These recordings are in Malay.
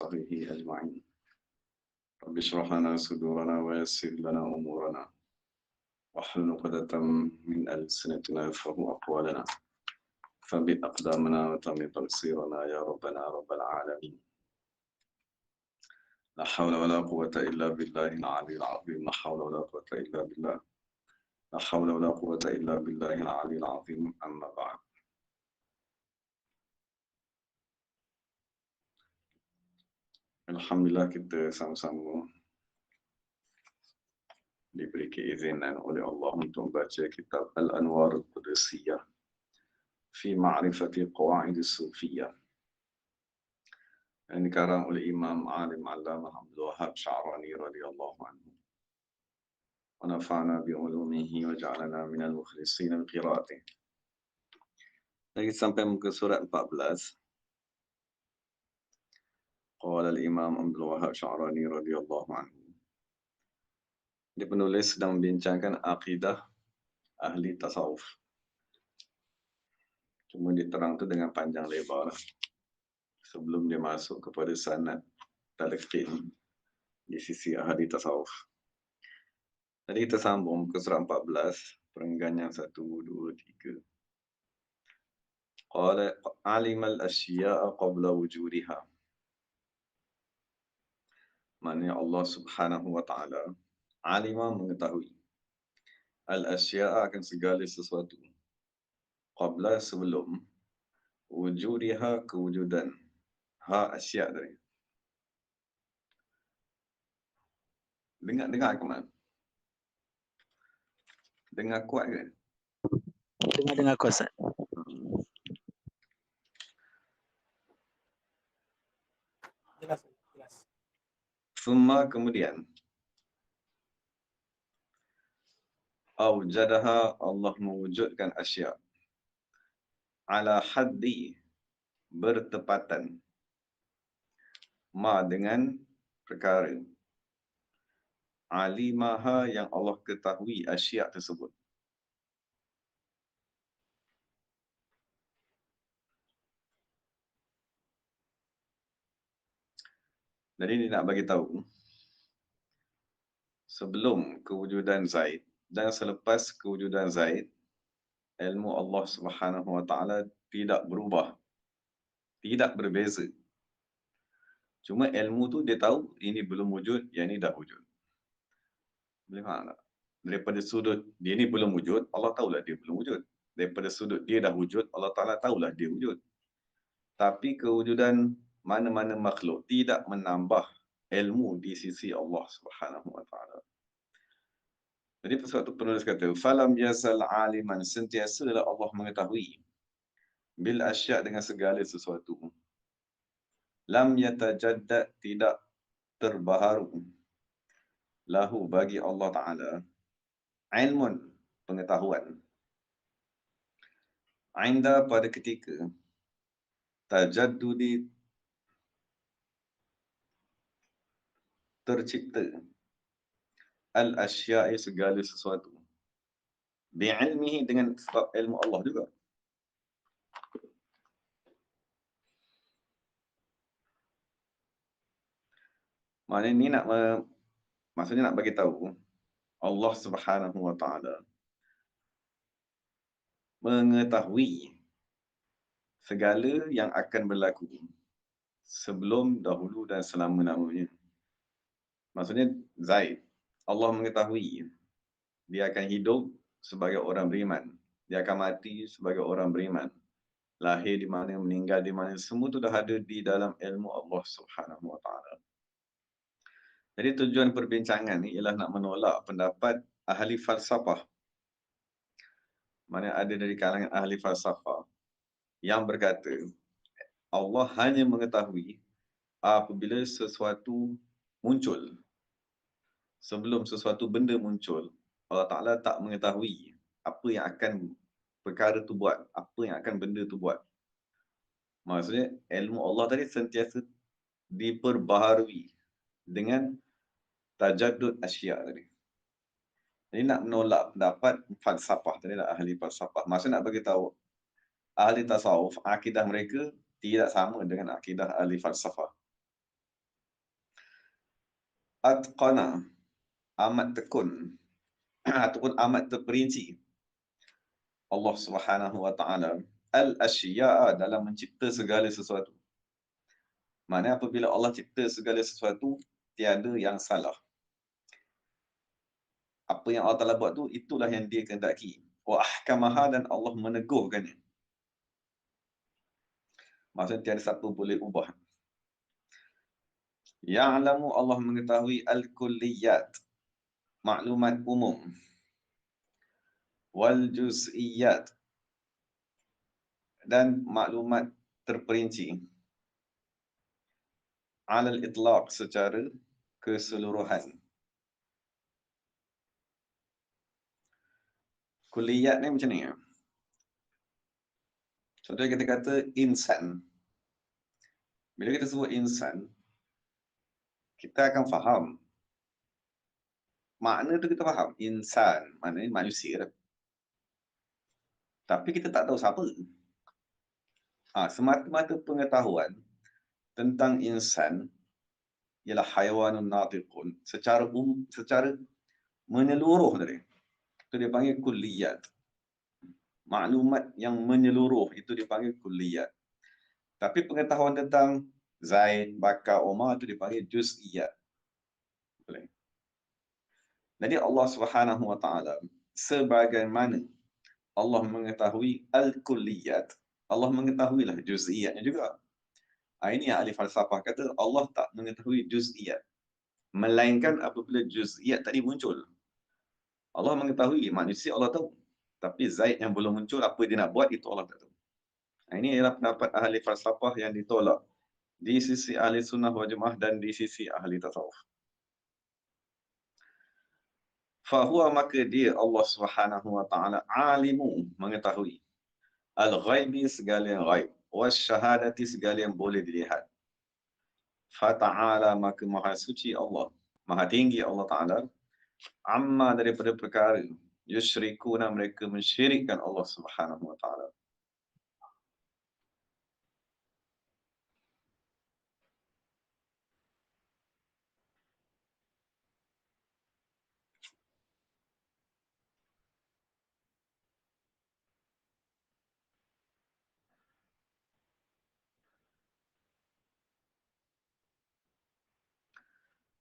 وصحبه أجمعين. رب اشرح لنا صدورنا ويسر لنا أمورنا واحلل عقدة من ألسنتنا يفقهوا أقوالنا ثبت أقدامنا وتمم تقصيرنا يا ربنا رب العالمين. لا حول ولا قوة إلا بالله العلي العظيم. لا حول ولا قوة إلا بالله. لا حول ولا قوة إلا بالله العلي العظيم. أما بعد. Alhamdulillah kita sama-sama diberi keizinan oleh Allah untuk membaca kitab Al-Anwar Al-Qudusiyah fi Ma'rifati Qawaid Sufiyah yang dikarang oleh Imam Alim Allamah Abdul Wahab Sya'rani radhiyallahu anhu. Wa nafa'na bi ulumihi wa ja'alana minal mukhlisin al-qiraatih. Lagi sampai muka surat 14. Qala al-Imam Abdul Wahab Sya'rani radhiyallahu anhu. Dia penulis sedang membincangkan akidah ahli tasawuf. Cuma diterang tu dengan panjang lebar sebelum dia masuk kepada sanad talqin di sisi ahli tasawuf. Tadi kita sambung ke surah 14, perenggan yang 1, 2, 3. Qala alimal asya'a qabla wujudiha. Maknanya Allah Subhanahu wa taala alima mengetahui al-asya'a akan segala sesuatu qabla sebelum wujudiha kewujudan ha asya' tadi. Dengar ke mana? Dengar kuat ke? Dengar kuat, Ustaz. Jelas. Summa kemudian aujadaha Allah mewujudkan asya' ala haddi bertepatan ma dengan perkara alimaha yang Allah ketahui asya' tersebut. Jadi dia nak bagi tahu sebelum kewujudan Zaid dan selepas kewujudan Zaid, ilmu Allah Subhanahu wa taala tidak berubah, tidak berbeza. Cuma ilmu tu dia tahu ini belum wujud, yang ini dah wujud. Boleh faham tak? Daripada sudut dia ni belum wujud, Allah tahulah dia belum wujud. Daripada sudut dia dah wujud, Allah Taala tahulah dia wujud. Tapi kewujudan mana-mana makhluk tidak menambah ilmu di sisi Allah Subhanahu wa taala. Jadi sesuatu penulis kata, falam yazal aliman, sentiasalah Allah mengetahui bil asya' dengan segala sesuatu. Lam yatajaddad, tidak terbaharu. Lahu bagi Allah Taala ilmun, pengetahuan. Ainda pada ketika tajaddudi tercipta al-asya'i segala sesuatu bi'ilmihi dengan sebab ilmu Allah juga. Maksudnya ni maksudnya nak bagi tahu Allah Subhanahu wa taala mengetahui segala yang akan berlaku sebelum, dahulu dan selama-lamanya. Maksudnya Zaid, Allah mengetahui dia akan hidup sebagai orang beriman, dia akan mati sebagai orang beriman, lahir di mana, meninggal di mana, semua itu dah ada di dalam ilmu Allah Subhanahu wa taala. Jadi tujuan perbincangan ni ialah nak menolak pendapat ahli falsafah. Mana ada dari kalangan ahli falsafah yang berkata Allah hanya mengetahui apabila sesuatu muncul. Sebelum sesuatu benda muncul, Allah Ta'ala tak mengetahui apa yang akan perkara tu buat, apa yang akan benda tu buat. Maksudnya ilmu Allah tadi sentiasa diperbaharui dengan tajaddud asya' tadi. Jadi nak menolak pendapat falsafah tadi lah, ahli falsafah. Maksudnya nak bagi tahu ahli tasawuf, akidah mereka tidak sama dengan akidah ahli falsafah. atqana, amat tekun ataupun amat terperinci Allah Subhanahu wa taala al-asya'a dalam mencipta segala sesuatu. Maknanya apabila Allah cipta segala sesuatu, tiada yang salah. Apa yang Allah Ta'ala buat tu, itulah yang dia kehendaki. Wa ahkamaha, dan Allah meneguhkannya. Maksudnya tiada siapa boleh ubah. Ya'lamu, Allah mengetahui al-kulliyat, maklumat umum. Wal juz'iyat, dan maklumat terperinci. Alal itlaq, secara keseluruhan. Kulliyat ni macam ni. Contohnya kita kata insan. Bila kita sebut insan, kita akan faham. Makna tu kita faham. Insan, maknanya manusia. Tapi kita tak tahu siapa. Semata-mata pengetahuan tentang insan ialah haiwanun natiqun. Secara menyeluruh tadi. Itu dia panggil kulliyat. Maklumat yang menyeluruh itu dipanggil kulliyat. Tapi pengetahuan tentang Zaid, Bakar, Umar itu dipanggil juz'iyat. Boleh. Jadi Allah Subhanahu wa taala sebagaimana Allah mengetahui al-kulliyat, Allah mengetahuilah juz'iyatnya juga. Ini yang ahli falsafah kata Allah tak mengetahui juz'iyat, melainkan apabila juz'iyat tadi muncul. Allah mengetahui, manusia Allah tahu. Tapi Zaid yang belum muncul, apa dia nak buat, itu Allah tak tahu. Ini ialah pendapat ahli falsafah yang ditolak di sisi ahli sunnah wal jamaah dan di sisi ahli tasawuf. Fahuwa, maka dia Allah Subhanahu wa taala alimu, mengetahui al-ghaibi, segala yang ghaib, wasyahadati, segala yang boleh dilihat. Fata'ala, maka maha suci Allah, maha tinggi Allah taala, amma, daripada perkara yusyrikuna, mereka mensyirikkan Allah Subhanahu wa taala.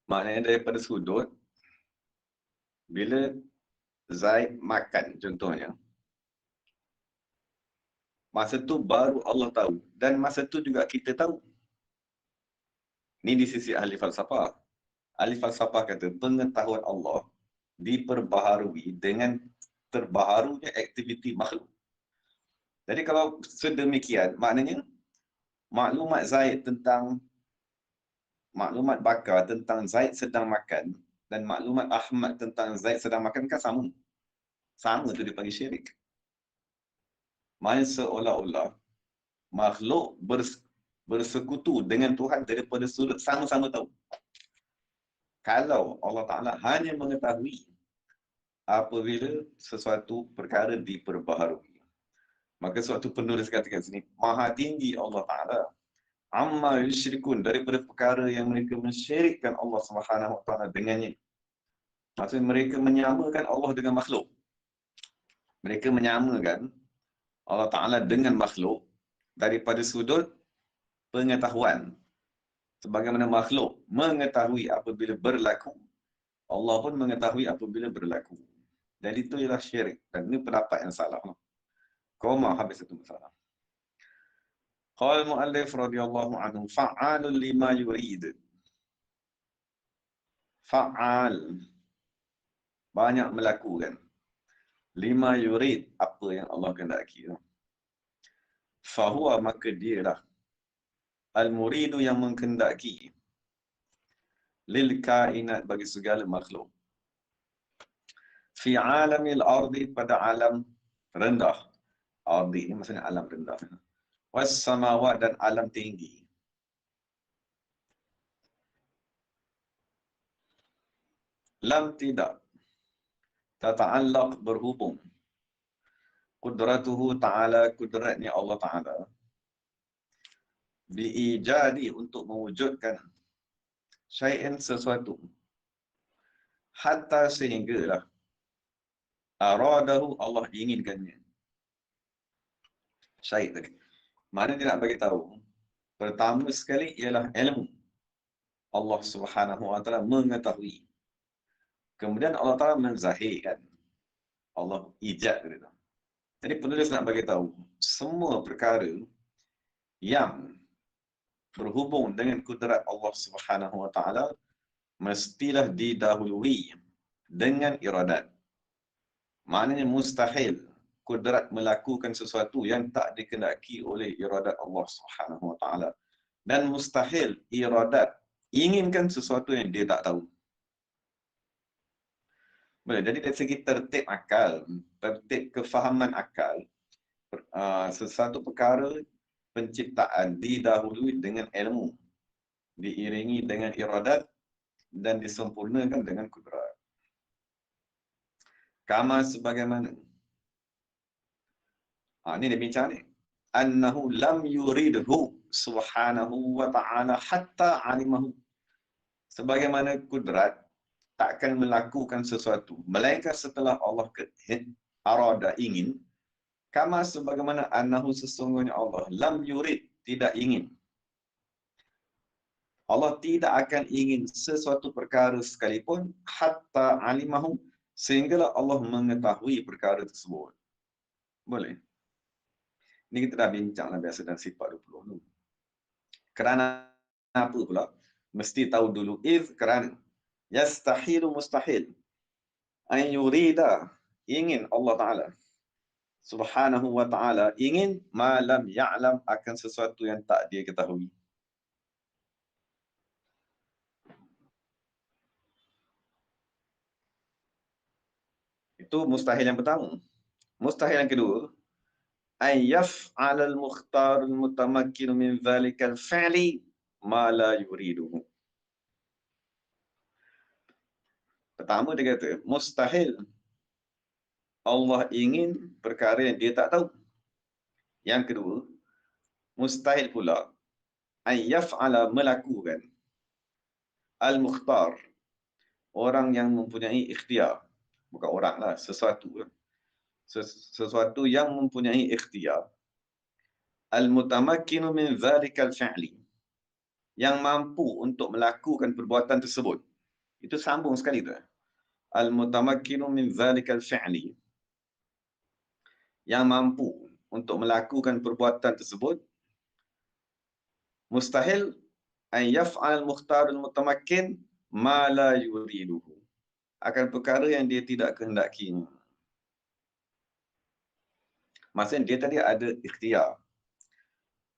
Maknanya daripada sudut, bila Zaid makan contohnya, masa tu baru Allah tahu, dan masa tu juga kita tahu. Ini di sisi ahli falsafah. Ahli falsafah kata pengetahuan Allah diperbaharui dengan terbaharunya aktiviti makhluk. Jadi kalau sedemikian, maknanya maklumat Zaid tentang, maklumat Bakar tentang Zaid sedang makan, dan maklumat Ahmad tentang Zaid sedang makan kan sama. Sama tu dipanggil syirik. Maksudnya seolah-olah makhluk bersekutu dengan Tuhan daripada sudut sama-sama tahu. Kalau Allah Ta'ala hanya mengetahui apabila sesuatu perkara diperbaharui, maka suatu penulis katakan sini, maha tinggi Allah Ta'ala amma yusyrikun, daripada perkara yang mereka mensyirikkan Allah Subhanahu wa taala dengannya. Maksudnya mereka menyamakan Allah dengan makhluk. Mereka menyamakan Allah Ta'ala dengan makhluk daripada sudut pengetahuan. Sebagaimana makhluk mengetahui apabila berlaku, Allah pun mengetahui apabila berlaku. Jadi itu ialah syirik. Dan ini pendapat yang salah. Koma, habis itu masalah. Qala mu'allif radhiyallahu anhu, fa'alun lima yurid. Fa'al, banyak melakukan. Lima yurid, apa yang Allah kehendaki. Fahuwa, maka dialah al-muridu, yang menghendaki, lil kainat, bagi segala makhluk. Fi alamil ardi, pada alam rendah. Ardi ini maksudnya alam rendah. Was samawat, dan alam tinggi. Lam, tidak, tata'allaq, berhubung, qudratuhu ta'ala, kudratnya Allah Ta'ala, biijadi, untuk mewujudkan, syai'in, sesuatu, hatta sehinggalah aradahu Allah inginkannya. Syahid tadi. Mana dia nak bagi tahu? Pertama sekali ialah ilmu. Allah Subhanahu wa taala mengetahui. Kemudian Allah Taala menzahirkan. Allah ijad dia. Jadi penulis nak bagi tahu semua perkara yang berhubung dengan kudrat Allah Subhanahu wa taala mestilah didahului dengan iradat. Maknanya mustahil kudrat melakukan sesuatu yang tak dikehendaki oleh iradat Allah Subhanahu wa taala, dan mustahil iradat inginkan sesuatu yang dia tak tahu. Boleh. Jadi dari segi tertib akal, tertib kefahaman akal, sesuatu perkara penciptaan didahului dengan ilmu, diiringi dengan iradat, dan disempurnakan dengan kudrat. Kama sebagaimana. Ini dia bincang ni. Annahu lam yuridhu subhanahu wa ta'ala hatta alimahu. Sebagaimana kudrat takkan melakukan sesuatu melainkan setelah Allah arada ingin. Kama sebagaimana annahu sesungguhnya Allah lam yurid tidak ingin. Allah tidak akan ingin sesuatu perkara sekalipun hatta alimahu sehinggalah Allah mengetahui perkara tersebut. Boleh. Ini kita dah bincang lah biasa dalam sifat 20 tu. Kerana apa pula? Mesti tahu dulu kerana yastahilu mustahil an yurida ingin Allah Ta'ala Subhanahu wa ta'ala ingin malam ya'lam akan sesuatu yang tak dia ketahui. Itu mustahil yang pertama. Mustahil yang kedua, ay yaf'al al-mukhtar al-mutamakkin min dhalika al-fi'li ma la yuriduhu. Pertama dia kata, mustahil Allah ingin perkara yang dia tak tahu. Yang kedua, mustahil pula ay yaf'ala melakukan al-mukhtar, orang yang mempunyai ikhtiar. Bukan orang lah, sesuatu. Sesuatu yang mempunyai ikhtiar. Al-mutamakkinu min dhalikal fi'li. Yang mampu untuk melakukan perbuatan tersebut. Itu sambung sekali tu. Al-mutamakkinu min dhalikal fi'li. Yang mampu untuk melakukan perbuatan tersebut. Mustahil an yaf'al mukhtar al-mutamakkin ma la yuriduhu. Akan perkara yang dia tidak kehendakinya. Maksudnya dia tadi ada ikhtiar.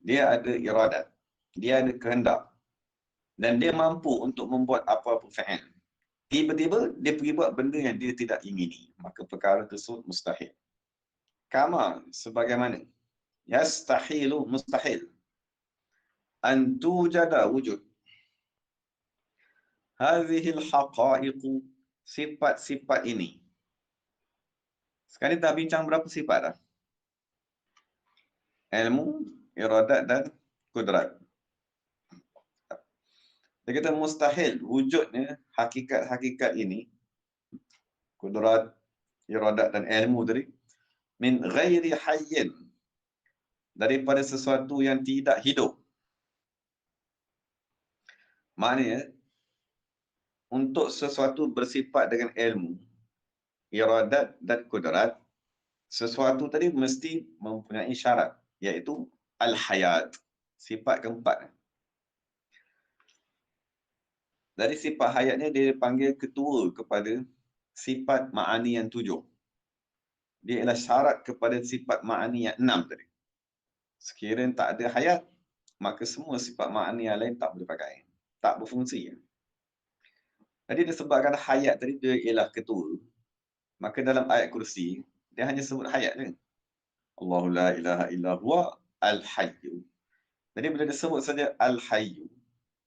Dia ada iradat. Dia ada kehendak. Dan dia mampu untuk membuat apa-apa fa'il. Tiba-tiba dia pergi buat benda yang dia tidak ingini. Maka perkara tersebut mustahil. Kama sebagaimana. Yastahilu mustahil. Antu jada wujud. Hazihil haqaiqu. Sifat-sifat ini. Sekarang kita bincang berapa sifat dah? Ilmu, iradat dan kudrat. Dia kata mustahil wujudnya hakikat-hakikat ini, kudrat, iradat dan ilmu tadi, min ghairi hayyin, daripada sesuatu yang tidak hidup. Maknanya, untuk sesuatu bersifat dengan ilmu, iradat dan kudrat, sesuatu tadi mesti mempunyai syarat, iaitu al-hayat, sifat keempat. Dari sifat hayatnya dia panggil ketua kepada sifat ma'ani yang 7. Dia ialah syarat kepada sifat ma'ani yang 6 tadi. Sekiranya tak ada hayat, maka semua sifat ma'ani yang lain tak boleh pakai. Tak berfungsi. Jadi disebabkan hayat tadi dia ialah ketua. Maka dalam ayat kursi, dia hanya sebut hayat je. Allahu la ilaha illa huwa al-hayyu. Jadi bila disebut saja al-hayyu,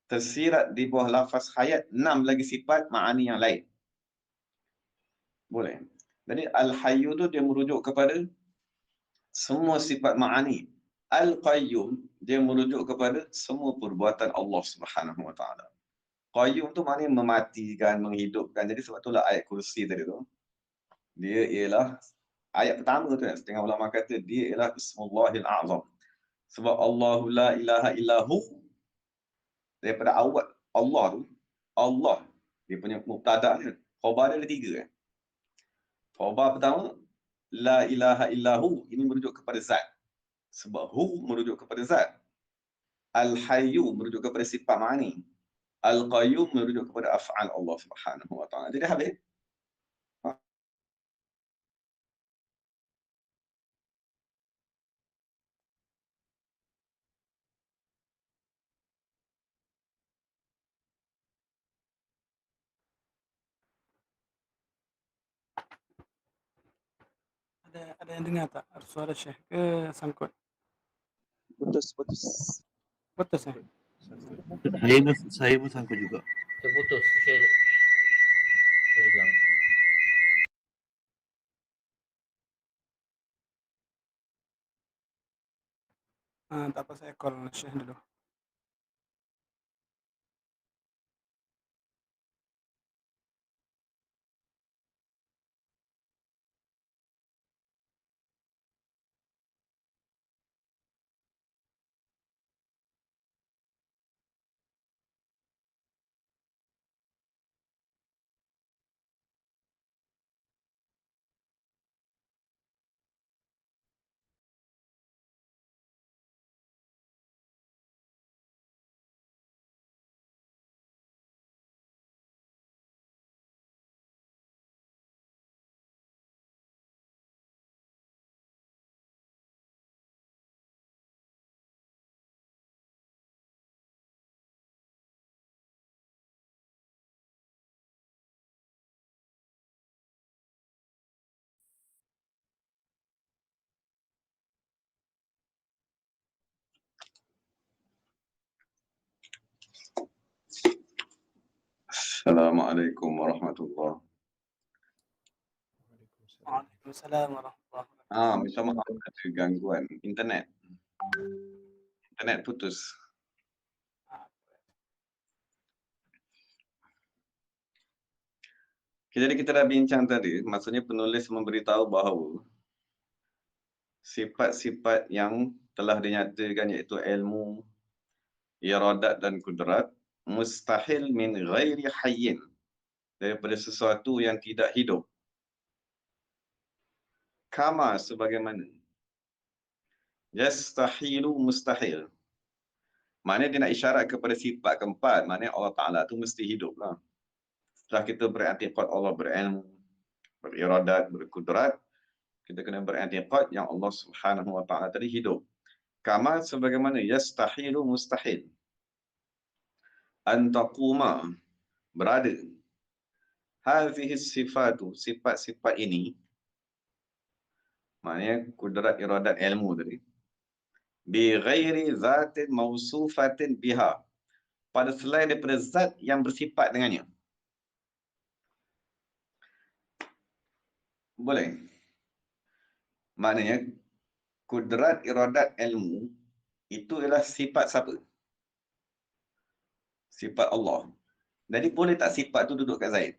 tersirat di bawah lafaz hayat 6 lagi sifat ma'ani yang lain. Boleh. Jadi al-hayyu tu dia merujuk kepada semua sifat ma'ani. Al-qayyum dia merujuk kepada semua perbuatan Allah Subhanahu wa taala. Qayyum tu maknanya mematikan, menghidupkan. Jadi sebab itulah ayat kursi tadi tu. Dia ialah ayat pertama tu kan. Setengah ulama kata dia ialah Ismullahil A'zam. Sebab Allahu la ilaha illahu, daripada awal Allah tu, Allah dia punya mubtada ni, khabar dia ada 3 kan. Khabar pertama la ilaha illahu, ini merujuk kepada zat. Sebab hu merujuk kepada zat. Al-hayyu merujuk kepada sifat ma'ani. Al-qayyum merujuk kepada af'al Allah Subhanahu wa taala. Jadi habis. Ada yang dengar tak? Suara Syekh ke sangkut? Putus. Putus eh? Saya pun sangkut juga. Terputus. Saya hilang. Tak apa, saya call Syekh dulu. Assalamualaikum warahmatullahi. Waalaikumsalam warahmatullahi wabarakatuh. Minta maaf ada gangguan internet. Internet putus. Jadi kita dah bincang tadi, maksudnya penulis memberitahu bahawa sifat-sifat yang telah dinyatakan iaitu ilmu, iradat dan kudrat mustahil min ghairi hayyin, daripada sesuatu yang tidak hidup. Kama sebagaimana. Yastahilu mustahil. Maknanya dia nak isyarat kepada sifat keempat, maknanya Allah Ta'ala tu mesti hidup lah. Setelah kita beriktikad Allah berilmu, beriradat, berkudrat, kita kena beriktikad yang Allah Subhanahu wa Ta'ala tadi hidup. Kama sebagaimana yastahilu mustahil. Antaquma, berada. Hadhihi sifatu, sifat-sifat ini, maknanya kudrat, iradat, ilmu tadi, bi ghairi zatin mausufatin biha, pada selain daripada zat yang bersifat dengannya. Boleh? Maknanya kudrat, iradat, ilmu itu ialah sifat siapa? Sifat Allah. Jadi boleh tak sifat tu duduk kat Zaid?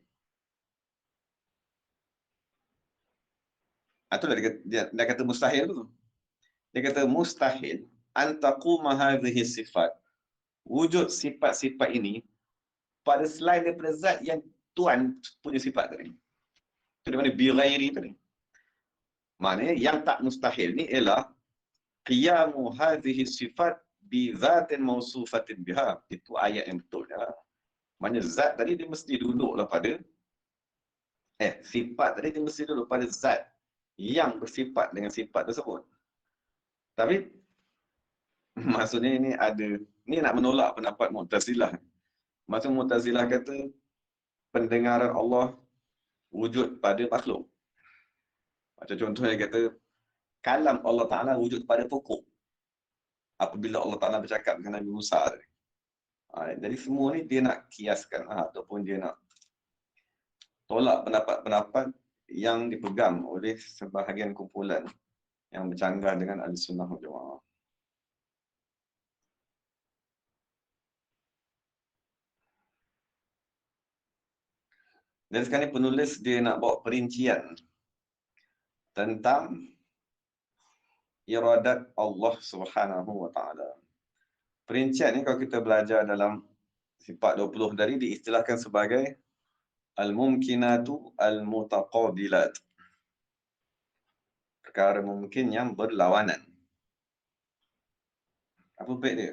Itu dia kata mustahil tu. Dia kata mustahil antaquma hadhihi sifat. Wujud sifat-sifat ini pada selain daripada zat yang Tuhan punya sifat tadi. Itu di mana bi ghairi tadi. Maknanya yang tak mustahil ni ialah qiyamu hadhihi sifat bi zatin mausufatin biha. Itu ayat yang betul. Maknanya zat tadi dia mesti duduklah pada sifat tadi dia mesti duduk pada zat yang bersifat dengan sifat tersebut. Tapi maksudnya ini nak menolak pendapat Mu'tazilah. Maksud Mu'tazilah kata pendengaran Allah wujud pada makhluk. Macam contohnya kata kalam Allah Ta'ala wujud pada pokok apabila Allah Ta'ala bercakap dengan Nabi Musa tadi. Jadi semua ni dia nak kiaskan ataupun dia nak tolak pendapat-pendapat yang dipegang oleh sebahagian kumpulan yang bercanggah dengan Ahlussunnah wal Jamaah. Dan sekarang ni penulis dia nak bawa perincian tentang iradat Allah Subhanahu wa taala. Perincian ni kalau kita belajar dalam sifat 20 tadi diistilahkan sebagai al-mumkinatu al-mutaqabilat. Perkara mungkin yang berlawanan. Apa baik dia?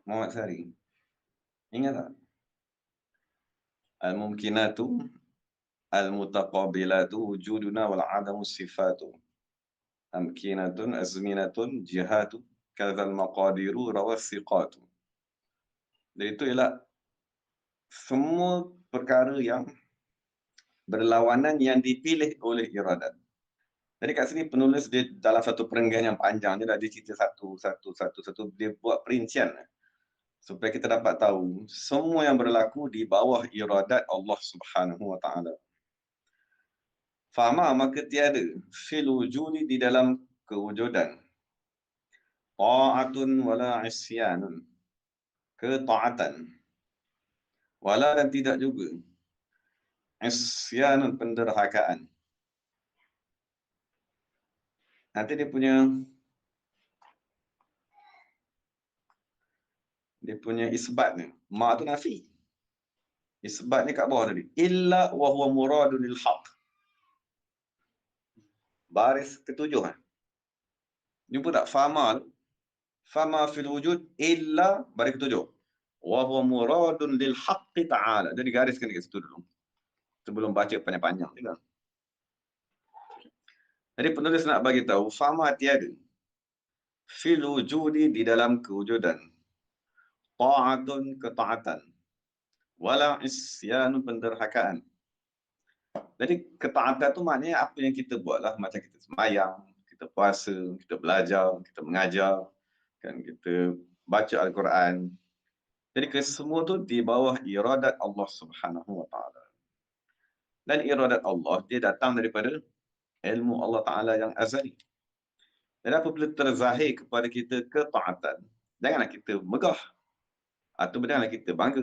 Muhammad Sari. Ingat tak? Al-mumkinatu al-mutaqabilatu wujuduna wal adamu sifatu. Amkinatun azminatun jihatu kadzal maqadiru rawasiqatu. Jadi itu ialah semua perkara yang berlawanan yang dipilih oleh iradat. Jadi kat sini penulis dia dalam satu perenggan yang panjang, dia dah cerita satu, dia buat perincian supaya kita dapat tahu semua yang berlaku di bawah iradat Allah Subhanahu wa taala. Faham maka tiada fil wujudi di dalam kewujudan ta'atun wala isyanun, ketaatan, wala dan tidak juga isyanun, penderhakaan. Nanti dia punya isbat ni. Ma tu nafi. Isbat ni kat bawah tadi. Illa wa huwa muradun lil haq. Baris ketujuh kan. Jumpa tak? Fama fil wujud illa baris ketujuh. Wa huwa muradun lil haqqi ta'ala. Jadi gariskan dekat situ dulu. Sebelum baca panjang-panjang juga. Jadi penulis nak bagi tahu fama tiada fil wujudi di dalam kewujudan ta'atun, ketaatan, wala isyanu, penderhakaan. Jadi ketaatan tu maknanya apa yang kita buatlah, macam kita sembahyang, kita puasa, kita belajar, kita mengajar, kan, kita baca Al-Quran. Jadi kesemua tu di bawah iradat Allah Subhanahu wa taala. Dan iradat Allah dia datang daripada ilmu Allah Taala yang azali. Dan apabila terzahir kepada kita ketaatan, janganlah kita megah atau janganlah kita bangga.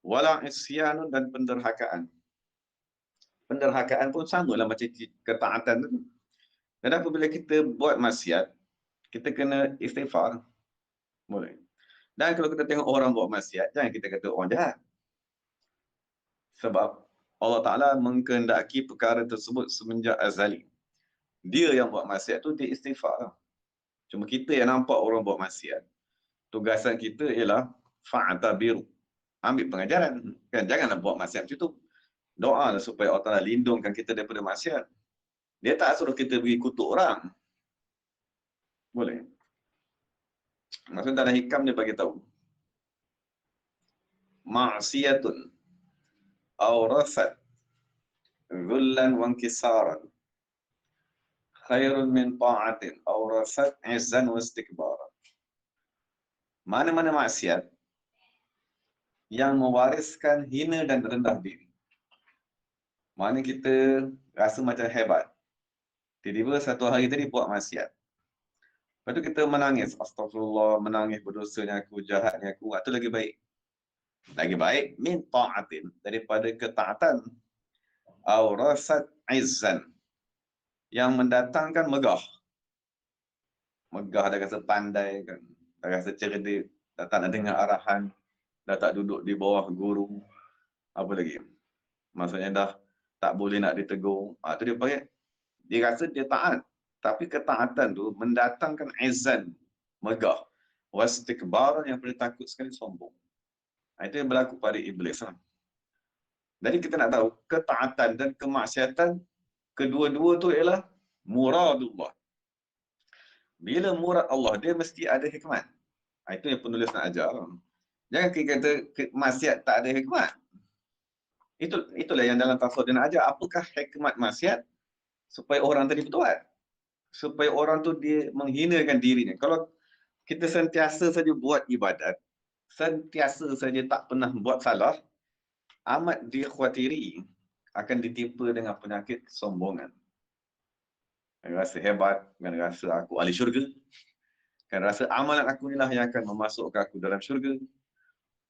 Wala isyanun, dan penderhakaan. Penderhakaan pun sama lah macam ketaatan tu. Dan apabila kita buat maksiat, kita kena istighfar. Boleh. Dan kalau kita tengok orang buat maksiat, jangan kita kata orang jahat. Sebab Allah Ta'ala mengkehendaki perkara tersebut semenjak azali. Dia yang buat maksiat tu, dia istighfar. Cuma kita yang nampak orang buat maksiat. Tugasan kita ialah fa'tabiru. Ambil pengajaran. Kan? Janganlah buat maksiat macam tu. Doa lah supaya Allah Ta'ala lindungkan kita daripada maksiat. Dia tak suruh kita pergi kutuk orang. Boleh. Maksudnya dalam hikam dia bagi tahu. Ma'siyatun awrasat dhullan wa inkisaran khairun min ta'atin awrasat izzan wa istikbaran. Mana-mana maksiat yang mewariskan hina dan rendah diri. Mana kita rasa macam hebat. Tiba-tiba satu hari tadi buat maksiat. Lepas tu kita menangis. Astagfirullah, menangis berdosanya aku, jahatnya aku. Itu lagi baik. Lagi baik min ta'atin, daripada ketaatan. Awrasat izzan, yang mendatangkan megah. Megah dah rasa pandai kan. Dah rasa cerdik. Dah tak nak dengar arahan. Dah tak duduk di bawah guru. Apa lagi? Maksudnya dah tak boleh nak ditegur. Itu dia pakai. Dia rasa dia taat. Tapi ketaatan tu mendatangkan izzan, megah. Wastikbaran, yang paling takut sekali sombong. Itu yang berlaku pada iblis. Jadi kita nak tahu, ketaatan dan kemaksiatan, kedua-dua tu ialah muradullah. Bila murad Allah, dia mesti ada hikmat. Itu yang penulis nak ajar. Jangan kita kata maksiat tak ada hikmat. Itulah yang dalam tafsir dia nak ajar. Apakah hikmat maksiat? Supaya orang tadi bertobat. Supaya orang tu dia menghinakan dirinya. Kalau kita sentiasa saja buat ibadat, sentiasa saja tak pernah buat salah, amat dikhawatiri akan ditimpa dengan penyakit kesombongan. Kan rasa hebat, kan rasa aku ahli syurga, kan rasa amalan aku inilah yang akan memasukkan aku dalam syurga.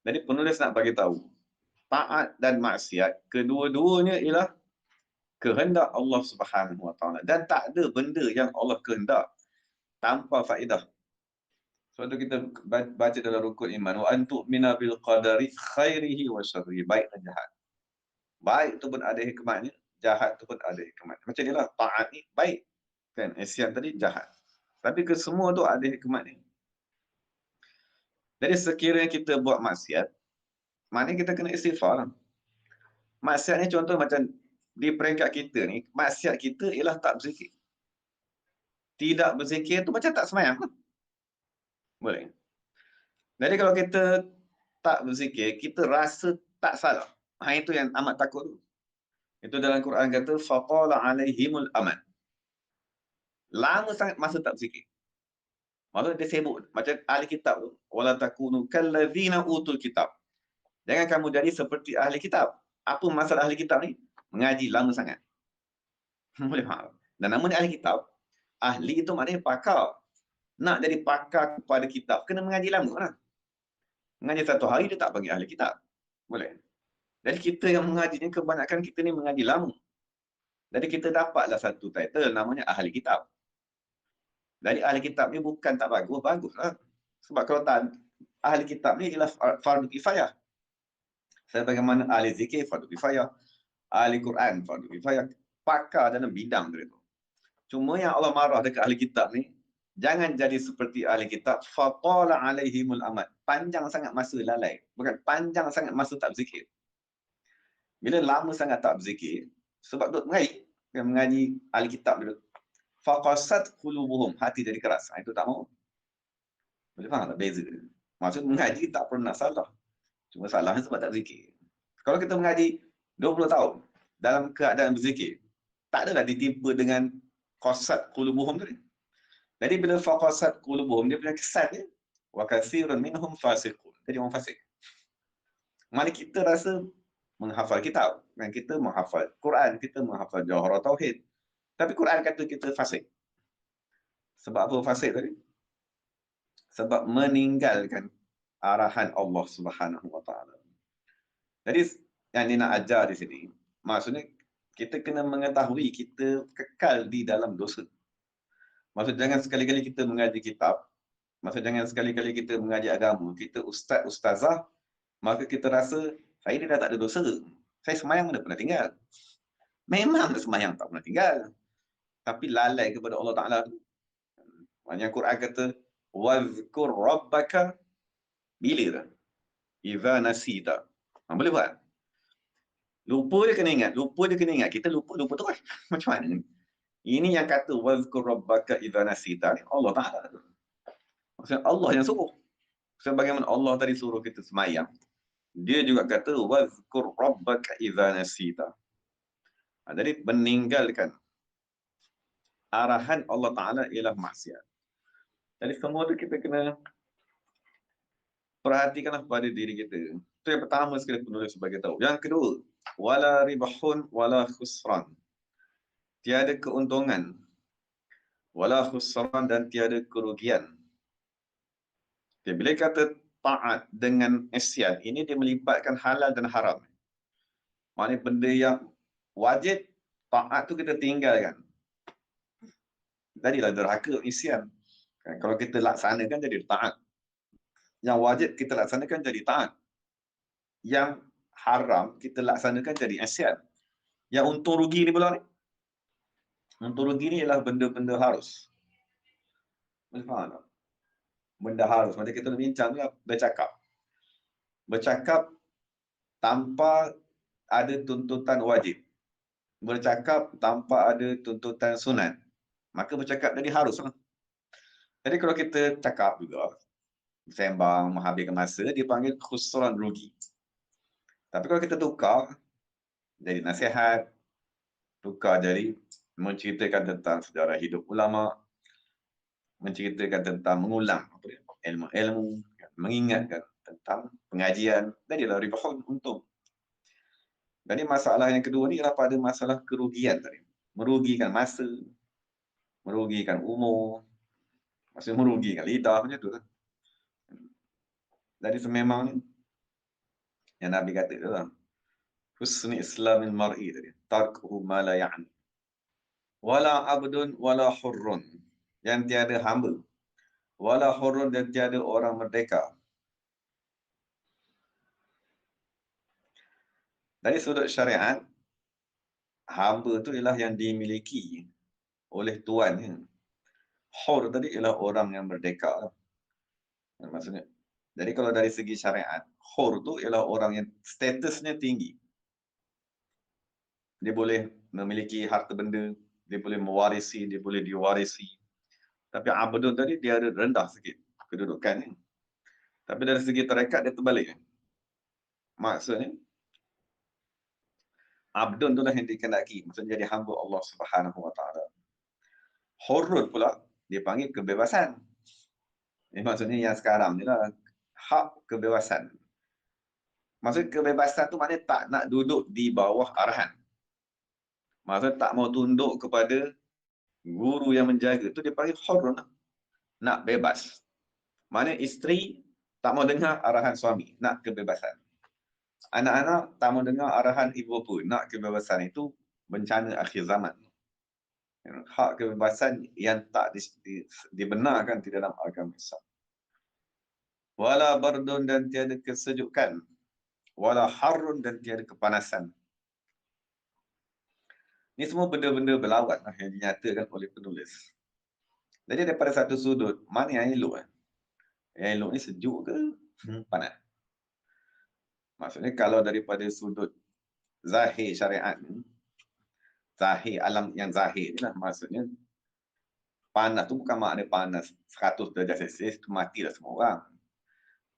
Jadi penulis nak bagi tahu, taat dan maksiat, kedua-duanya ialah kehendak Allah Subhanahu Wa Taala, dan tak ada benda yang Allah kehendak tanpa faedah. Sebab tu kita baca dalam rukun iman, wa antu'mina bil qadari khairihi wa syarrihi, baik dan jahat. Baik tu pun ada hikmatnya, jahat tu pun ada hikmatnya. Macam inilah taat ni baik, kan? Isyan tadi jahat. Tapi kesemua tu ada hikmatnya. Jadi sekiranya kita buat maksiat, maknanya kita kena istighfar. Maksiat ni contoh macam di peringkat kita ni, maksiat kita ialah tak berzikir. Tidak berzikir tu macam tak semayang. Boleh. Jadi kalau kita tak berzikir, kita rasa tak salah. Itu yang amat takut tu. Itu dalam Quran kata, faqala alaihimul aman. Lama sangat masa tak berzikir. Maksudnya dia sibuk. Macam ahli kitab tu. Wala takunu kallazina utul kitab. Jangan kamu jadi seperti ahli kitab. Apa masalah ahli kitab ni? Mengaji lama sangat. Boleh faham? Dan nama ni ahli kitab. Ahli itu maknanya pakar. Nak jadi pakar kepada kitab, kena mengaji lama lah. Mengaji satu hari, dia tak panggil ahli kitab. Boleh. Jadi kita yang mengaji ni, kebanyakan kita ni mengaji lama. Jadi kita dapatlah satu title, namanya ahli kitab. Jadi ahli kitab ni bukan tak bagus, bagus lah. Sebab kalau tak, ahli kitab ni ialah fardu kifayah. Sebagaimana ahli zikir, fardu kifayah. Ahli Quran, fardu kifayah. Pakar dalam bidang tu. Cuma yang Allah marah dekat ahli kitab ni, jangan jadi seperti ahli kitab. Fatala alaihimul amad. Panjang sangat masa lalai. Bukan, panjang sangat masa tak berzikir. Bila lama sangat tak berzikir, sebab duk mengaji ahli kitab dulu. Faqasat qulubuhum. Hati jadi keras. Itu tak mau. Boleh faham tak beza? Maksud mengaji tak pernah salah. Cuma salahnya sebab tak berzikir. Kalau kita mengaji 20 tahun dalam keadaan berzikir, tak adalah ditimpa dengan qasat qulubuhum tadi. Jadi bila faqasat qulubuhum, dia punya kesan dia, wa katsirun minhum fasiqun. Jadi orang fasik. Mana kita rasa menghafal kitab, dan kita menghafal Quran, kita menghafal Jawharah Tauhid. Tapi Quran kata kita fasik. Sebab apa fasik tadi? Sebab meninggalkan arahan Allah Subhanahu Wa Taala. Jadi yang dia nak ajar di sini, maksudnya kita kena mengetahui kita kekal di dalam dosa. Maksud jangan sekali-kali kita mengaji kitab, maksud jangan sekali-kali kita mengaji agama, kita ustaz, ustazah, maka kita rasa, saya ni dah tak ada dosa. Saya semayang mana pernah tinggal. Memang semayang tak pernah tinggal. Tapi lalai kepada Allah Ta'ala tu. Yang Quran kata, وَذْكُرْ رَبَّكَ bila? إِذَا نَسِيتَ. Boleh buat? Lupa dia kena ingat. Lupa dia kena ingat. Kita lupa terus. Macam mana? Ini yang kata, وَذْكُرْ رَبَّكَ إِذَا نَسِيتَ. Allah Ta'ala. Maksudnya Allah yang suruh. Sebagaimana Allah tadi suruh kita semayang, dia juga kata, وَذْكُرْ رَبَّكَ إِذَا نَسِيتَ. Jadi meninggalkan arahan Allah Ta'ala ialah maksiat. Jadi semua itu kita kena perhatikanlah pada diri kita. Itu yang pertama sekali penulis sebagai tahu. Yang kedua, wala ribahun wala khusran. Tiada keuntungan, wala khusran, dan tiada kerugian. Okay, bila kata taat dengan isyan, ini dia melibatkan halal dan haram. Maknanya benda yang wajib, taat tu kita tinggalkan. Jadilah derhaka, isyan. Kalau kita laksanakan jadi taat. Yang wajib kita laksanakan jadi taat. Yang haram kita laksanakan jadi isyan. Yang untung rugi ni pula ni. Untung rugi ni ialah benda-benda harus. Boleh faham tak? Benda harus. Macam kita bincang ni, bercakap. Bercakap tanpa ada tuntutan wajib. Bercakap tanpa ada tuntutan sunat. Maka bercakap jadi harus lah. Jadi kalau kita cakap juga, sembang, menghabiskan masa, dia panggil khusran, rugi. Tapi kalau kita tukar, jadi nasihat, tukar jadi menceritakan tentang sejarah hidup ulama, menceritakan tentang mengulang ilmu-ilmu, mengingatkan tentang pengajian, jadilah ribahun, untung. Jadi masalah yang kedua ni ialah pada masalah kerugian tadi. Merugikan masa, merugikan umur, maksudnya merugikan lidah, macam tu lah. Jadi sememangnya yang Nabi kata tu lah, husni islamil mar'i tadi. Tarkuhu ma la ya'ni. Wala abdun wala hurrun. Yang tiada hamba. Wala hurrun dan tiada orang merdeka. Dari sudut syariat, hamba tu ialah yang dimiliki oleh tuannya. Hur tadi ialah orang yang merdeka. Maksudnya, jadi kalau dari segi syariat, hur tu ialah orang yang statusnya tinggi. Dia boleh memiliki harta benda, dia boleh mewarisi, dia boleh diwarisi. Tapi abdun tadi dia ada rendah sikit kedudukannya. Tapi dari segi tarekat dia terbalik. Maksudnya, abdun tu lah yang dikehendaki. Maksudnya jadi hamba Allah Subhanahu Wa Taala. Hurrun pula dia panggil kebebasan. Maksudnya yang sekarang ni lah hak kebebasan. Maksud kebebasan tu maknanya tak nak duduk di bawah arahan. Maksud tak mau tunduk kepada guru yang menjaga. Tu dia panggil hurrun. Nak bebas. Maknanya isteri tak mau dengar arahan suami. Nak kebebasan. Anak-anak tak mau dengar arahan ibu bapa. Nak kebebasan. Itu bencana akhir zaman. Hak kebebasan yang tak dibenarkan di dalam agama Islam. Wala bardun dan tiada kesejukan. Wala harrun dan tiada kepanasan. Ini semua benda-benda berlawan yang dinyatakan oleh penulis. Jadi daripada satu sudut, mana yang elok? Yang elok ni sejuk ke panas? Maksudnya kalau daripada sudut zahir syariat ni, zahir alam yang zahir ni lah, maksudnya panas tu bukan makna panas 100 darjah Celsius tu matilah semua orang.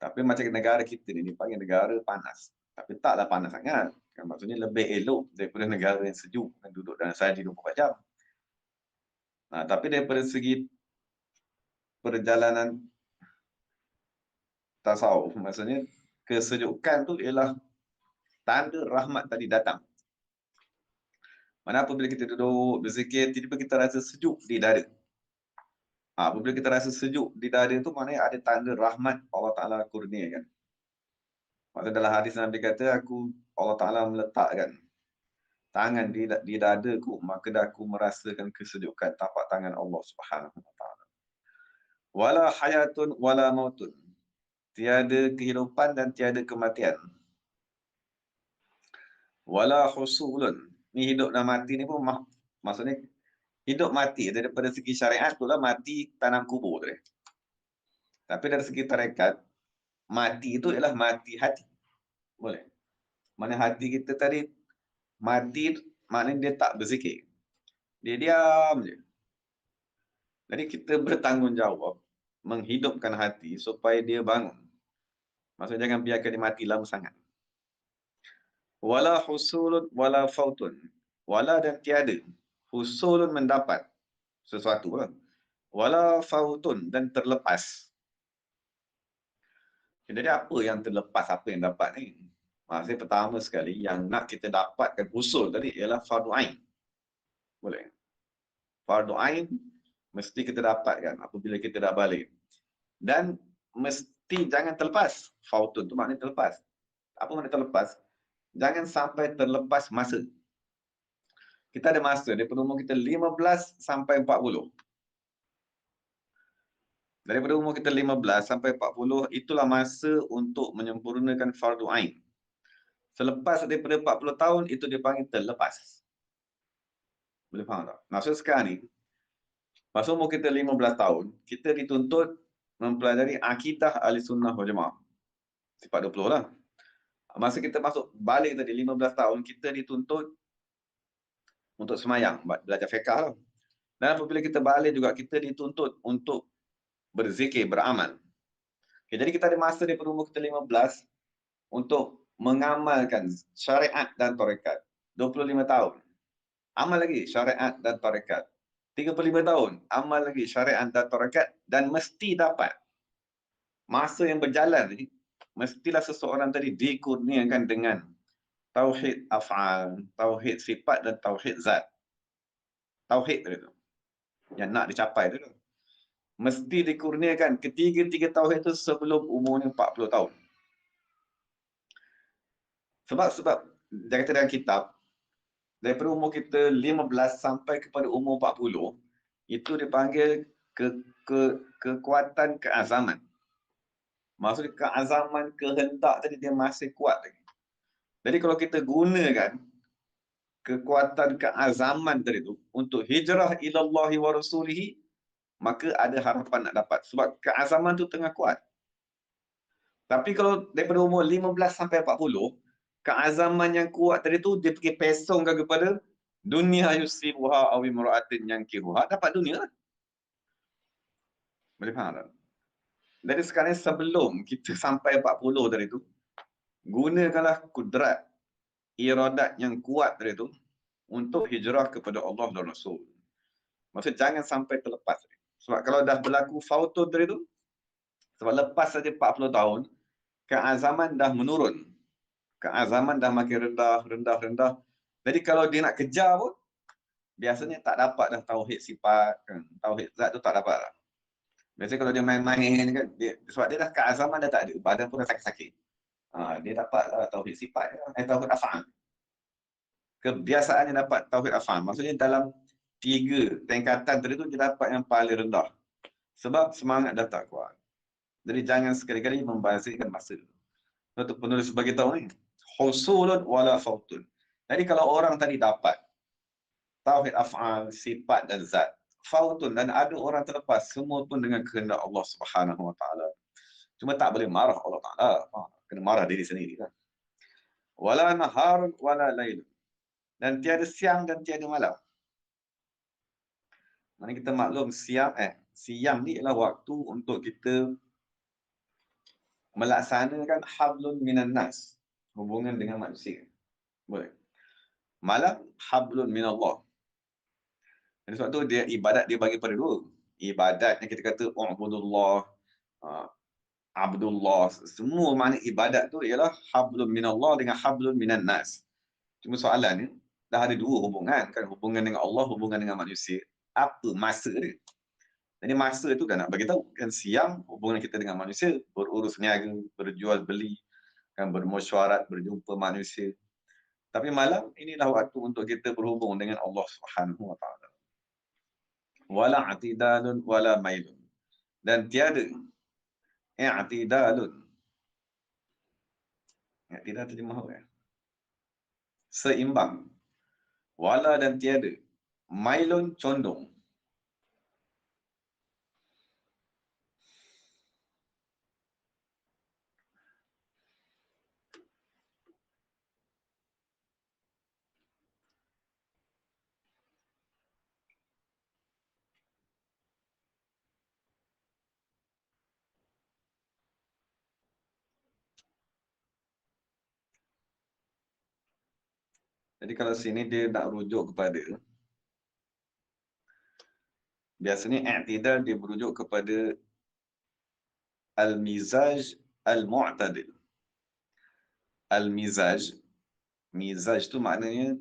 Tapi macam negara kita ni dipanggil negara panas. Tapi taklah panas sangat. Maksudnya lebih elok daripada negara yang sejuk dan duduk dalam salji 24 jam. Nah, tapi daripada segi perjalanan tasawuf, maksudnya kesejukan tu ialah tanda rahmat tadi datang. Mana apabila kita duduk berzikir, tiba-tiba kita rasa sejuk di dada. Apabila kita rasa sejuk di dada tu maknanya ada tanda rahmat Allah Ta'ala kurniakan. Maksud dalam hadis Nabi kata, Allah Ta'ala meletakkan tangan di dadaku, maka aku merasakan kesejukan tapak tangan Allah Subhanahu Wa Ta'ala. Wala hayatun wala mautun. Tiada kehidupan dan tiada kematian. Wala husulun. Ni hidup dan mati ni pun maksudnya hidup mati daripada segi syariat tu lah mati tanam kubur tu. Tapi dari segi tarekat, mati itu ialah mati hati. Boleh. Mana hati kita tadi mati maknanya dia tak berzikir. Dia diam je. Jadi kita bertanggungjawab menghidupkan hati supaya dia bangun. Maksudnya jangan biarkan dia mati lama sangat. Wala husulun wala fautun. Wala dan tiada. Husulun mendapat sesuatu. Wala fautun dan terlepas. Jadi apa yang terlepas, apa yang dapat ni? Maksudnya pertama sekali yang nak kita dapatkan husul tadi ialah fardu ain. Boleh. Fardu ain mesti kita dapatkan apabila kita dah balik. Dan mesti jangan terlepas. Fautun tu maknanya terlepas. Apa makna terlepas? Jangan sampai terlepas masa. Kita ada masa daripada umur kita 15 sampai 40. Daripada umur kita 15 sampai 40, itulah masa untuk menyempurnakan fardu ain. Selepas daripada 40 tahun, itu dipanggil terlepas. Boleh faham tak? Maksud sekarang ni, masa umur kita 15 tahun, kita dituntut mempelajari akidah ahli sunnah wal jamaah. Sifat 20 lah. Masa kita masuk balik tadi 15 tahun, kita dituntut untuk semayang, belajar fiqah lah. Dan apabila kita balik juga, kita dituntut untuk berzikir, beramal. Okay, jadi kita ada masa daripada umur kita 15 untuk mengamalkan syariat dan tarekat. 25 tahun. Amal lagi syariat dan tarekat. 35 tahun. Amal lagi syariat dan tarekat. Dan mesti dapat. Masa yang berjalan ni, mestilah seseorang tadi dikurniakan dengan tauhid af'al, tauhid sifat dan tauhid zat. Tauhid tu. Yang nak dicapai tu. Mesti dikurniakan ketiga-tiga tauhid itu sebelum umurnya 40 tahun. Sebab dia kata dalam kitab, daripada umur kita 15 sampai kepada umur 40, itu dipanggil kekuatan keazaman. Maksudnya keazaman, kehendak tadi dia masih kuat lagi. Jadi kalau kita gunakan kekuatan keazaman tadi itu untuk hijrah ilallahi wa rasulihi, maka ada harapan nak dapat. Sebab keazaman tu tengah kuat. Tapi kalau daripada umur 15 sampai 40, keazaman yang kuat tadi tu dia pergi pesongkan kepada dunia yusibuha aw imra'atin yankihuha, dapat dunia lah. Boleh faham tak? Jadi sekarang sebelum kita sampai 40 tadi tu, gunakanlah kudrat, iradat yang kuat tadi tu untuk hijrah kepada Allah dan Rasul. Maksud jangan sampai terlepas. Sebab kalau dah berlaku fautun tadi tu, sebab lepas saja 40 tahun, keazaman dah menurun. Keazaman dah makin rendah. Jadi kalau dia nak kejar pun, biasanya tak dapat dah tauhid sifat, kan? Tauhid zat tu tak dapat lah. Biasanya kalau dia main-main kan, sebab dia dah keazaman dah tak ada, badan pun dah sakit-sakit. Dia dapat tauhid sifat, tauhid af'al. Kebiasaannya dapat tauhid af'al. Maksudnya dalam 3 tingkatan tadi tu dia dapat yang paling rendah. Sebab semangat dah tak kuat. Jadi jangan sekali-kali membazirkan masa. Itu penulis bagi tahu ni, husulun wala fautun. Jadi kalau orang tadi dapat tauhid af'al, sifat dan zat, fautun, dan ada orang terlepas, semua pun dengan kehendak Allah Subhanahu wa taala. Cuma tak boleh marah Allah Taala. Kena marah diri sendiri kan. Wala nahar wala lail. Dan tiada siang dan tiada malam. Mana kita maklum siang ni ialah waktu untuk kita melaksanakan hablun minan nas, hubungan dengan manusia. Boleh. Malam hablun minallah. Jadi sebab tu dia ibadat dia bagi pada 2. Ibadat yang kita kata ubudullah, abdullah, semua makna ibadat tu ialah hablun minallah dengan hablun minan nas. Cuma soalan ni dah ada 2 hubungan kan, hubungan dengan Allah, hubungan dengan manusia. Apa masa dia? Jadi masa tu dah nak bagi tahu kan, siang hubungan kita dengan manusia, berurus niaga, berjual beli, kan, bermesyuarat, berjumpa manusia. Tapi malam inilah waktu untuk kita berhubung dengan Allah Subhanahu wa taala. Wala i'tidalun wala mailun. Dan tiada i'tidalun. I'tidal terjemah apa ya? Seimbang. Wala dan tiada. Mailun condong. Jadi kalau sini dia nak rujuk kepada, biasanya i'tidal dia berujuk kepada al-mizaj al-mu'tadil. Al-mizaj, mizaj tu maknanya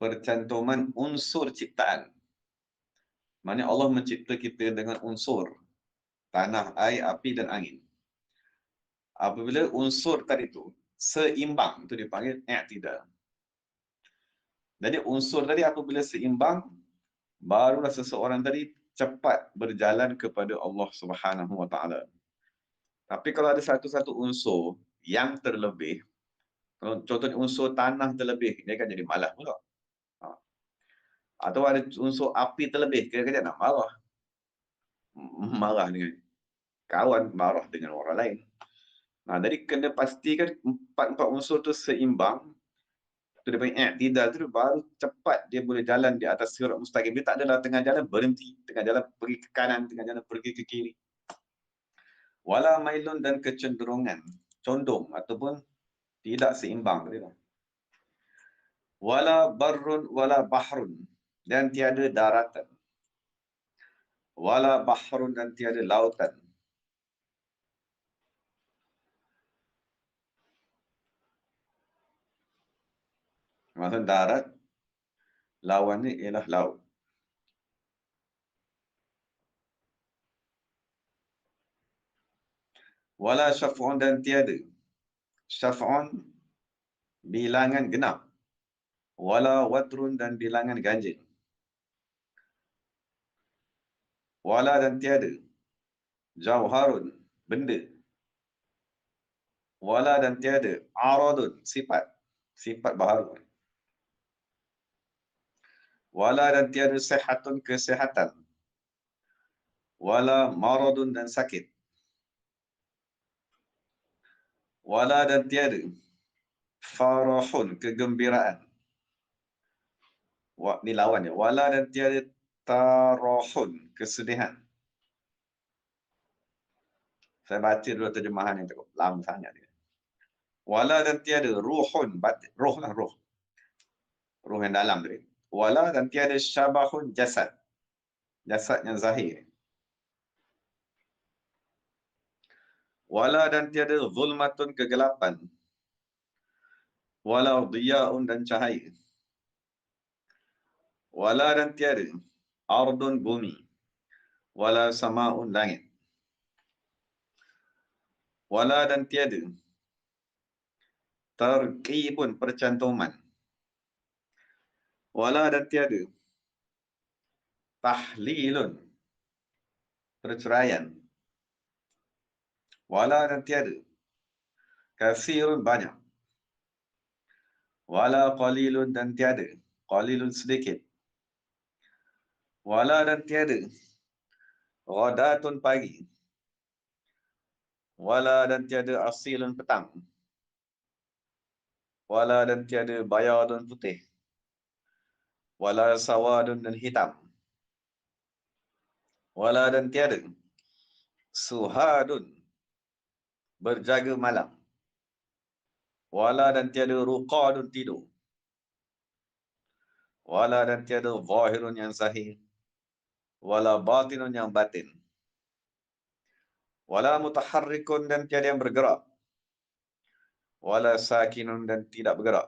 percantuman unsur ciptaan. Maksudnya Allah mencipta kita dengan unsur tanah, air, api dan angin. Apabila unsur tadi tu seimbang, itu dipanggil i'tidal. Jadi unsur tadi apabila seimbang, barulah seseorang tadi cepat berjalan kepada Allah Subhanahu wa taala. Tapi kalau ada satu-satu unsur yang terlebih, contohnya unsur tanah terlebih, dia akan jadi malas pula. Atau ada unsur api terlebih, kira-kira nak marah. Marah dengan kawan, marah dengan orang lain. Jadi kena pastikan empat unsur tu seimbang. Itu dia panggil i'tidal tu, baru cepat dia boleh jalan di atas sirat mustaqim. Dia tak adalah tengah jalan berhenti, tengah jalan pergi ke kanan, tengah jalan pergi ke kiri. Wala mailun, dan kecenderungan, condong ataupun tidak seimbang tadi lah. Wala barrun wala bahrun, dan tiada daratan. Wala bahrun, dan tiada lautan. Maksud darat, lawannya ialah laut. Wala syaf'un dan tiada. Syaf'un bilangan genap. Wala watrun dan bilangan ganjil. Wala dan tiada. Jauharun, benda. Wala dan tiada. Aradun, sifat. Sifat baharu. Wala dan tiada sehatun, kesehatan. Wala maradun dan sakit. Wala dan tiada farahun, kegembiraan. Ni lawannya. Wala dan tiada tarahun, kesedihan. Saya baca dulu terjemahan yang cukup lama sangat dia. Wala dan tiada ruhun, roh lah roh. Roh yang dalam tadi. Wala dan tiada syabahun, jasad. Jasad yang zahir. Wala dan tiada zulmatun, kegelapan. Wala diya'un dan cahaya. Wala dan tiada ardun, bumi. Wala sama'un, langit. Wala dan tiada tarqibun, percantuman. Wala dan tiada tahlilun, perceraian. Wala dan tiada kathirun, banyak. Wala qalilun dan tiada qalilun, sedikit. Wala dan tiada ghadatun, pagi. Wala dan tiada asilun, petang. Wala dan tiada bayadun, putih. Wala sawadun dan hitam. Wala dan tiada suhadun, berjaga malam. Wala dan tiada ruqadun, tidur. Wala dan tiada zahirun, yang zahir. Wala batinun, yang batin. Wala mutaharrikun, dan tiada yang bergerak. Wala sakinun, dan tidak bergerak.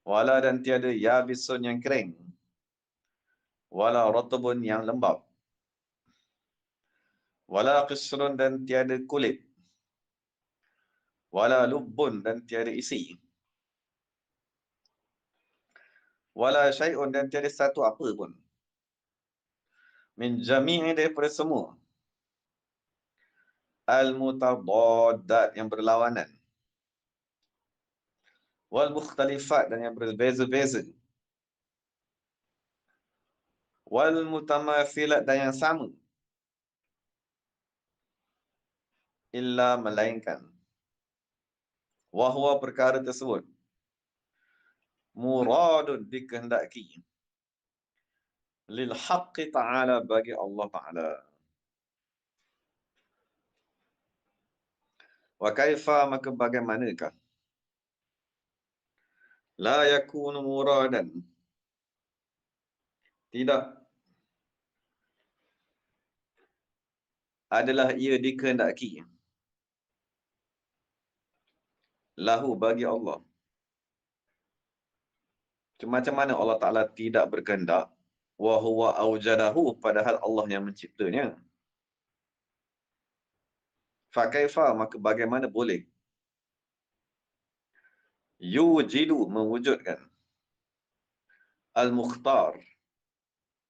Wala dan tiada yabisun, yang kering. Wala ratbun, yang lembab. Wala qisrun, dan tiada kulit. Wala lubbun, dan tiada isi. Wala syai'un, dan tiada satu apa pun. Min jami'i, daripada semua. Al-mutadaddat, yang berlawanan. Wal mukhtalifat, dan yang berbeza-beza. Wal mutamathilat, dan yang sama. Illa, melainkan. Wahwa, perkara tersebut. Muradun, dikehendaki. Lil haqqi ta'ala, bagi Allah Ta'ala. Wa kaifa, maka bagaimanakah? La yakunu muradan, tidak adalah ia dikehendaki. Lahu, bagi Allah. Macam mana Allah Ta'ala tidak berkehendak? Wa huwa awjadahu, padahal Allah yang menciptanya. Fa kaifa, maka bagaimana boleh? Yujidu, mewujudkan. Al-mukhtar,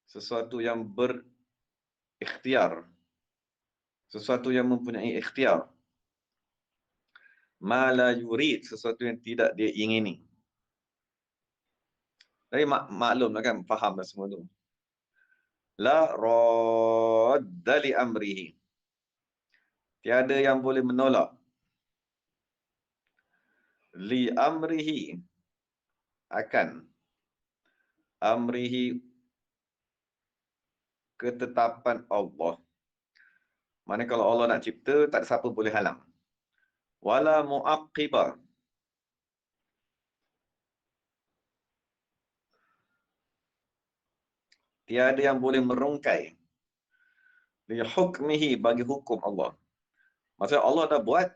sesuatu yang berikhtiar. Sesuatu yang mempunyai ikhtiar. Ma la yurid, sesuatu yang tidak dia ingini. Jadi maklumlah kan, fahamlah semua tu. La radda li amrihi, tiada yang boleh menolak. Li amrihi, akan. Amrihi, ketetapan Allah. Mana kalau Allah nak cipta, tak ada siapa boleh halang. Wala mu'aqqiba, tiada yang boleh merungkai. Li hukmihi, bagi hukum Allah. Maksudnya Allah dah buat,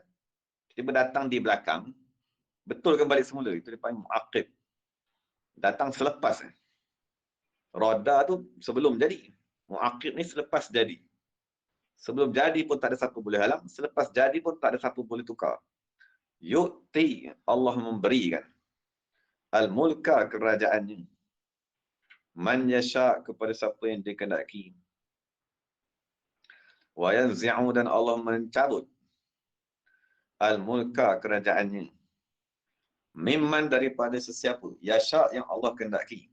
tiba datang di belakang, betulkan balik semula. Itu dia panggil mu'aqqib. Datang selepas. Roda tu sebelum jadi. Mu'aqqib ni selepas jadi. Sebelum jadi pun tak ada siapa boleh halang, selepas jadi pun tak ada siapa boleh tukar. Yu'ti, Allah memberikan al-mulka, kerajaannya, man yasha, kepada siapa yang dikehendaki. Wa yanzi'u, dan Allah mencabut al-mulka, kerajaannya, mimman, daripada sesiapa, yasha, yang Allah kehendaki.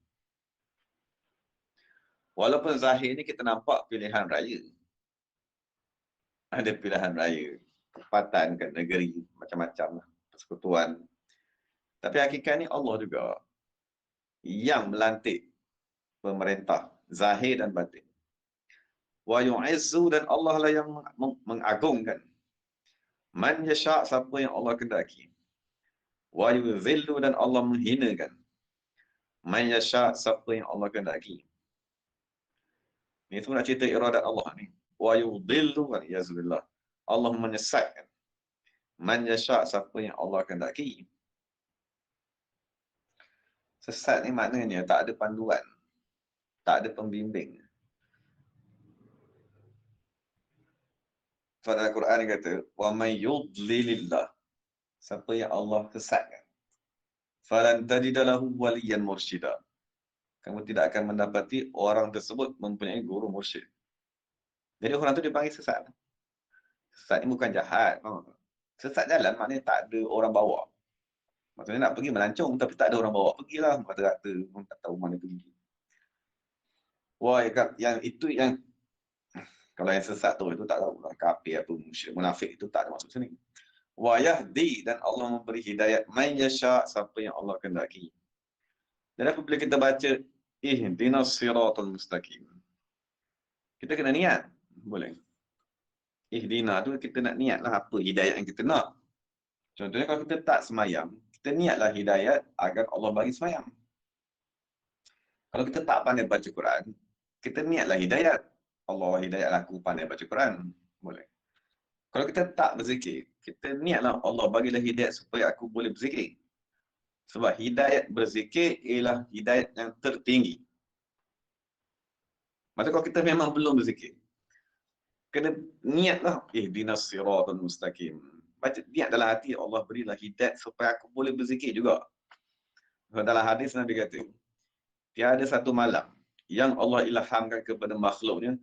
Walaupun zahir ni kita nampak pilihan raya. Ada pilihan raya, tempatan kat negeri, macam-macam lah, persekutuan. Tapi hakikat ni Allah juga yang melantik pemerintah, zahir dan batin. Wa yu'izzu, dan Allah lah yang mengagungkan, man yasha, siapa yang Allah kehendaki. Wa yuzillu, dan Allah menghinakan, man yasha, siapa yang Allah kehendaki. Ini semua nak cerita iradat Allah ni. Wa yudillu, waliyazbillah, Allah menyesatkan, man yasha, siapa yang Allah kehendaki. Sesat ni maknanya tak ada panduan, tak ada pembimbing. Sebab dalam Quran dia kata, wa may yudlilillah, siapa yang Allah sesatkan, falan tajida lahu waliyan mursyida, kamu tidak akan mendapati orang tersebut mempunyai guru mursyid. Jadi orang tu dipanggil sesat. Sesat ni bukan jahat. Sesat jalan maknanya tak ada orang bawa. Maksudnya nak pergi melancong tapi tak ada orang bawa. Pergilah rata-rata, pun tak tahu mana pergi. Wah, yang itu yang kalau yang sesat tu itu tak tahu lah, kafir atau musyrik, munafik, itu tak ada maksud sini. Wa yahdi, dan Allah memberi hidayat, man yasha, siapa yang Allah kehendaki. Dan apabila kita baca ihdinas siratal mustaqim, kita kena niat. Boleh. Ihdina tu kita nak niat lah apa hidayat yang kita nak. Contohnya kalau kita tak semayang, kita niatlah hidayat agar Allah bagi semayang. Kalau kita tak pandai baca Quran, kita niatlah hidayat. Allah hidayat aku pandai baca Quran. Boleh. Kalau kita tak berzikir, kita niatlah Allah bagilah hidayat supaya aku boleh berzikir. Sebab hidayat berzikir ialah hidayat yang tertinggi. Maksudnya kalau kita memang belum berzikir, kena niatlah ihdinas siratal mustaqim. Baca niat dalam hati, Allah berilah hidayat supaya aku boleh berzikir juga. Dalam hadis Nabi kata, tiada satu malam yang Allah ilhamkan kepada makhluknya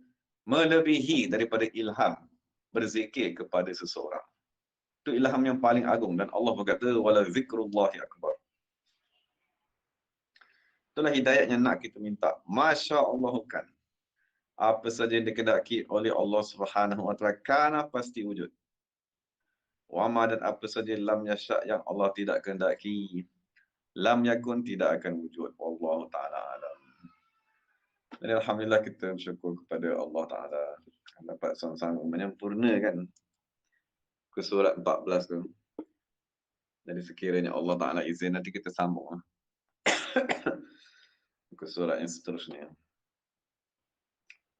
melebihi daripada ilham berzikir kepada seseorang. Itu ilham yang paling agung, dan Allah berkata wala zikrullahi akbar. Itulah hidayat yang nak kita minta. Masya-Allah, kan. Apa saja yang dikehendaki oleh Allah Subhanahu wa taala kana pasti wujud. Wa ma, dan apa saja lam yasha, yang Allah tidak kehendaki, lam yakun, tidak akan wujud. Wallahu taala alam. Dan alhamdulillah kita bersyukur kepada Allah Taala dapat sama-sama menyempurnakan ke surat 14 tu. Jadi sekiranya Allah Taala izin, nanti kita sambung ke surat yang seterusnya.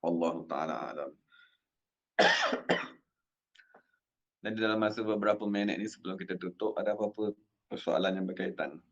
Allah Taala alam. Dan di dalam masa beberapa minit ni sebelum kita tutup, ada apa-apa persoalan yang berkaitan?